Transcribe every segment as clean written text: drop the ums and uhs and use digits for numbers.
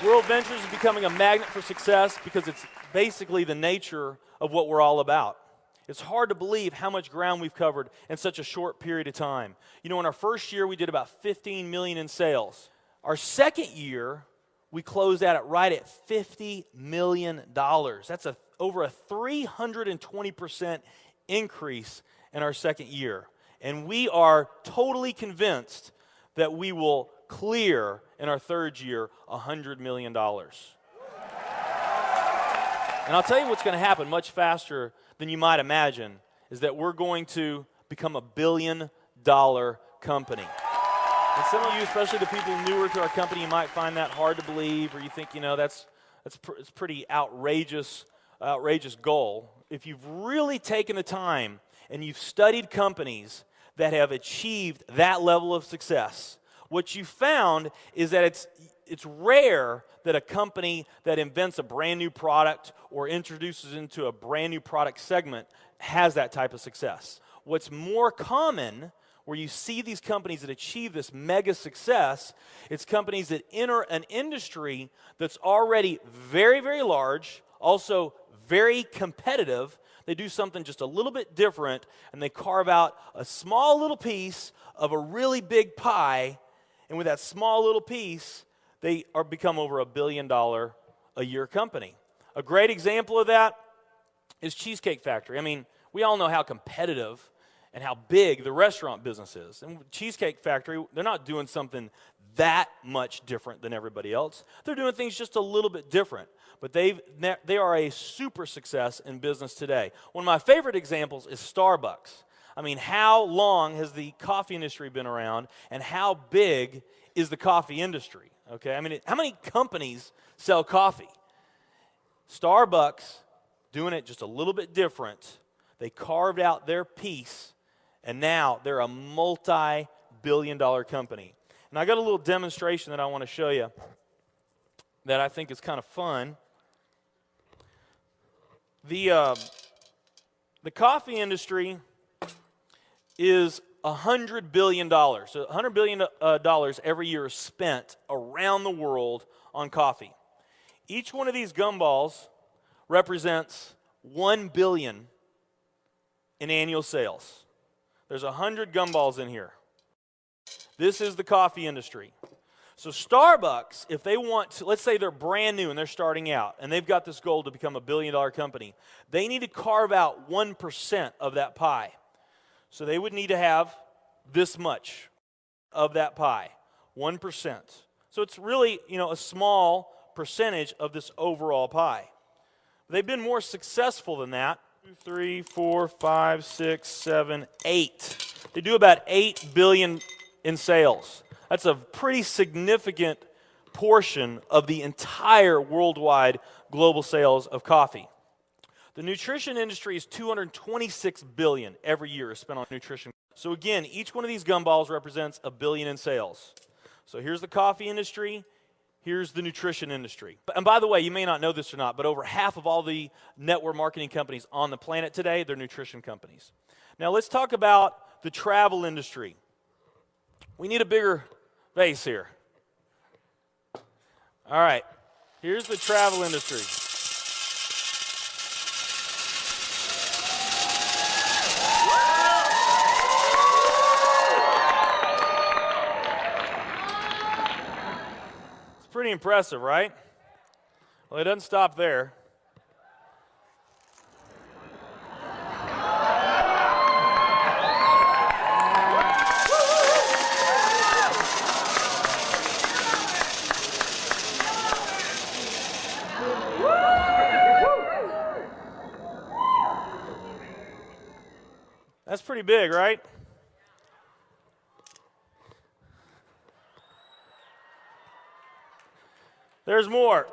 World Ventures is becoming a magnet for success because it's basically the nature of what we're all about. It's hard to believe how much ground we've covered in such a short period of time. You know, in our first year, we did about 15 million in sales. Our second year, we closed out right at $50 million. That's over a 320% increase in our second year. And we are totally convinced that we will clear in our third year $100 million. And I'll tell you what's going to happen much faster than you might imagine is that we're going to become a $1 billion company. And some of you, especially the people newer to our company, you might find that hard to believe, or you think, you know, it's pretty outrageous goal. If you've really taken the time and you've studied companies that have achieved that level of success, what you found is that it's rare that a company that invents a brand new product or introduces into a brand new product segment has that type of success. What's more common, where you see these companies that achieve this mega success, it's companies that enter an industry that's already very, very large, also very competitive. They do something just a little bit different, and they carve out a small little piece of a really big pie, and with that small little piece, they become over $1 billion a year company. A great example of that is Cheesecake Factory. I mean, we all know how competitive and how big the restaurant business is. And Cheesecake Factory, they're not doing something that much different than everybody else. They're doing things just a little bit different. But they are a super success in business today. One of my favorite examples is Starbucks. I mean, how long has the coffee industry been around, and how big is the coffee industry? Okay, I mean, how many companies sell coffee? Starbucks, doing it just a little bit different. They carved out their piece, and now they're a multi-billion-dollar company. And I got a little demonstration that I want to show you that I think is kind of fun. The coffee industry is $100 billion. So $100 billion every year is spent around the world on coffee. Each one of these gumballs represents $1 billion in annual sales. There's 100 gumballs in here. This is the coffee industry. So Starbucks, if they want to, let's say they're brand new and they're starting out, and they've got this goal to become a $1 billion company, they need to carve out 1% of that pie. So they would need to have this much of that pie, 1%. So it's really, you know, a small percentage of this overall pie. They've been more successful than that. 2, 3, 4, 5, 6, 7, 8. They do about $8 billion in sales. That's a pretty significant portion of the entire worldwide global sales of coffee. The nutrition industry is $226 billion every year is spent on nutrition. So again, each one of these gumballs represents $1 billion in sales. So here's the coffee industry, here's the nutrition industry. And by the way, you may not know this or not, but over half of all the network marketing companies on the planet today, they're nutrition companies. Now let's talk about the travel industry. We need a bigger vase here. All right, here's the travel industry. It's pretty impressive, right? Well, it doesn't stop there. That's pretty big, right? There's more.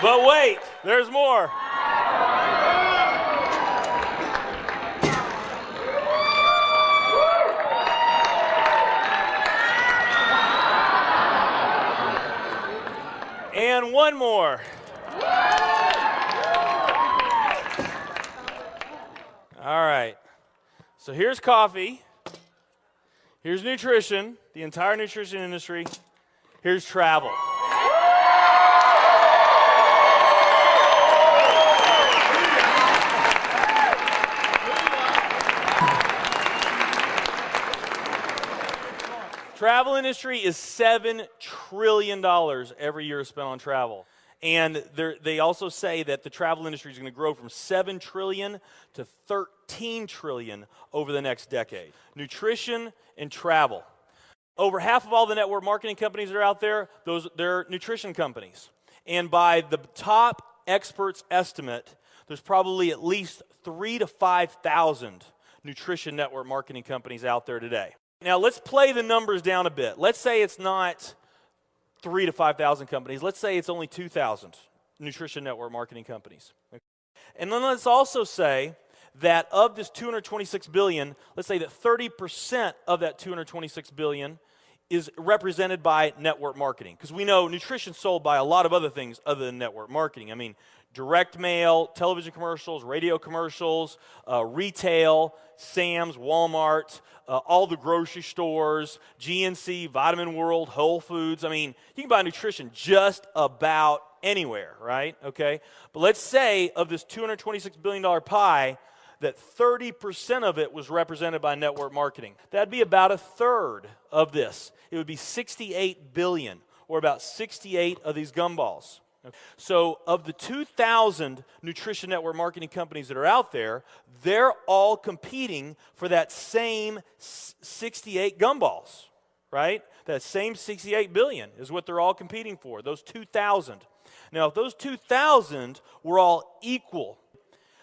But wait, there's more. And one more. All right. So here's coffee. Here's nutrition, the entire nutrition industry. Here's travel. Travel industry is $7 trillion every year spent on travel. And they also say that the travel industry is going to grow from $7 trillion to $13 trillion over the next decade. Nutrition and travel. Over half of all the network marketing companies that are out there, they're nutrition companies. And by the top experts' estimate, there's probably at least 3,000 to 5,000 nutrition network marketing companies out there today. Now, let's play the numbers down a bit. Let's say it's not 3,000 to 5,000 companies. Let's say it's only 2,000 nutrition network marketing companies. And then let's also say that of this $226 billion, let's say that 30% of that $226 billion is represented by network marketing. Because we know nutrition's sold by a lot of other things other than network marketing. I mean, direct mail, television commercials, radio commercials, retail, Sam's, Walmart, all the grocery stores, GNC, Vitamin World, Whole Foods. I mean, you can buy nutrition just about anywhere, right? Okay? But let's say of this $226 billion pie, that 30% of it was represented by network marketing. That'd be about a third of this. It would be 68 billion, or about 68 of these gumballs. So of the 2,000 nutrition network marketing companies that are out there, they're all competing for that same 68 gumballs, right? That same 68 billion is what they're all competing for, those 2,000. Now, if those 2,000 were all equal,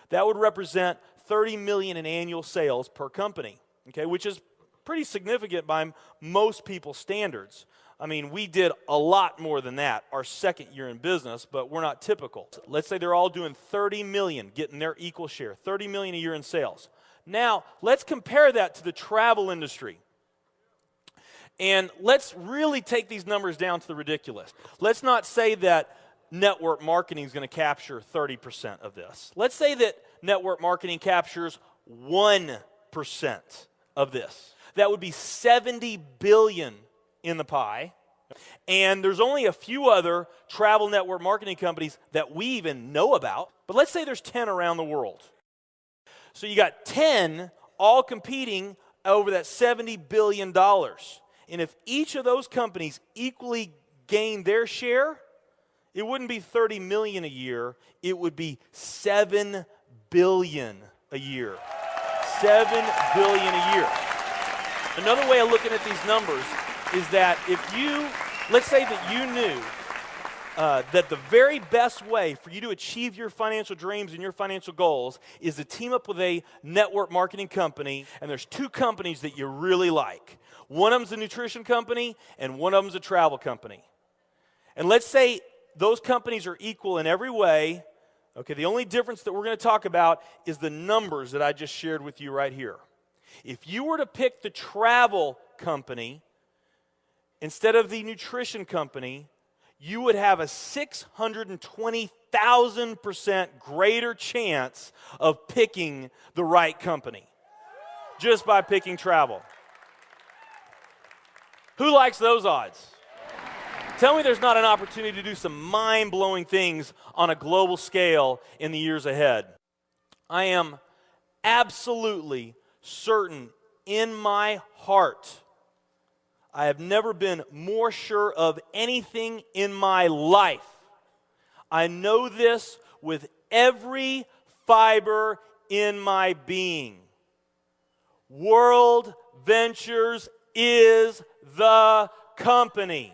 that would represent 30 million in annual sales per company, okay, which is pretty significant by most people's standards. I mean, we did a lot more than that our second year in business, but we're not typical. Let's say they're all doing 30 million, getting their equal share, 30 million a year in sales. Now, let's compare that to the travel industry. And let's really take these numbers down to the ridiculous. Let's not say that network marketing is going to capture 30% of this. Let's say that network marketing captures 1% of this. That would be 70 billion in the pie. And there's only a few other travel network marketing companies that we even know about. But let's say there's 10 around the world. So you got 10 all competing over that $70 billion. And if each of those companies equally gain their share, it wouldn't be 30 million a year, it would be 7 billion a year. 7 billion a year. Another way of looking at these numbers is that if you, let's say that you knew that the very best way for you to achieve your financial dreams and your financial goals is to team up with a network marketing company, and there's two companies that you really like. One of them's a nutrition company, and one of them's a travel company. And let's say those companies are equal in every way. Okay, the only difference that we're going to talk about is the numbers that I just shared with you right here. If you were to pick the travel company instead of the nutrition company, you would have a 620,000% greater chance of picking the right company just by picking travel. Who likes those odds? Tell me there's not an opportunity to do some mind-blowing things on a global scale in the years ahead. I am absolutely certain in my heart, I have never been more sure of anything in my life. I know this with every fiber in my being. World Ventures is the company.